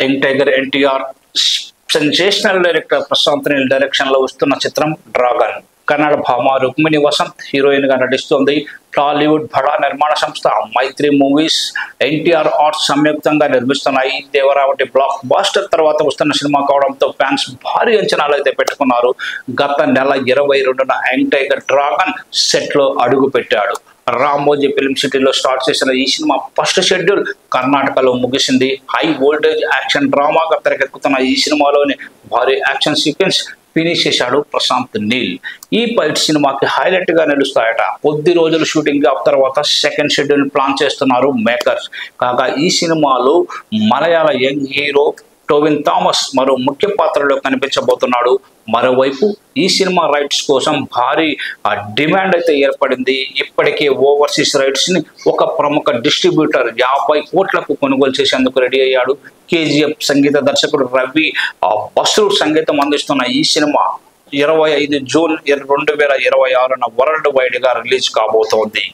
Young tiger NTR sensational director Prashanth Neel direction లో వస్తున్న చిత్రం డ్రాగన్. కన్నడ భామ రుక్మిణి వసంత్ హీరోయిన్ గా నటిస్తోంది. టాలీవుడ్ బడా నిర్మాణ సంస్థ మైత్రి మూవీస్, ఎన్టీఆర్ ఆర్ట్స్ సంయుక్తంగా నిర్మిస్తున్నాయి. దేవరావటి బ్లాక్ బాస్టర్ తర్వాత వస్తున్న సినిమా కావడంతో ఫ్యాన్స్ భారీ అంచనాలు అయితే పెట్టుకున్నారు. గత నెల 22న యంగ్ టైగర్ డ్రాగన్ సెట్ లో అడుగు పెట్టాడు. రామోజీ ఫిల్మ్ సిటీలో స్టార్ట్ చేసిన ఈ సినిమా ఫస్ట్ షెడ్యూల్ కర్ణాటకలో ముగిసింది. హై వోల్టేజ్ యాక్షన్ డ్రామాగా తెరకెక్కుతున్న ఈ సినిమాలోని భారీ యాక్షన్ సీక్వెన్స్ ఫినిష్ చేశాడు ప్రశాంత్ నీల్. ఈ ఫైట్ సినిమాకి హైలైట్ గా నిలుస్తాయట. కొద్ది రోజులు షూటింగ్ గ్యాప్ తర్వాత సెకండ్ షెడ్యూల్ ప్లాన్ చేస్తున్నారు మేకర్స్. కాగా ఈ సినిమాలో మలయాళ యంగ్ హీరో టోవిన్ థామస్ మరో ముఖ్య పాత్రలో కనిపించబోతున్నాడు. మరోవైపు ఈ సినిమా రైట్స్ కోసం భారీ డిమాండ్ అయితే ఏర్పడింది. ఇప్పటికే ఓవర్సీస్ రైట్స్ ని ఒక ప్రముఖ డిస్ట్రిబ్యూటర్ 50 కోట్లకు కొనుగోలు చేసేందుకు రెడీ అయ్యాడు. కేజీఎఫ్ సంగీత దర్శకుడు రవి బస్రూర్ సంగీతం అందిస్తున్న ఈ సినిమా 25 జూన్ 2026న వరల్డ్ వైడ్ గా రిలీజ్ కాబోతోంది.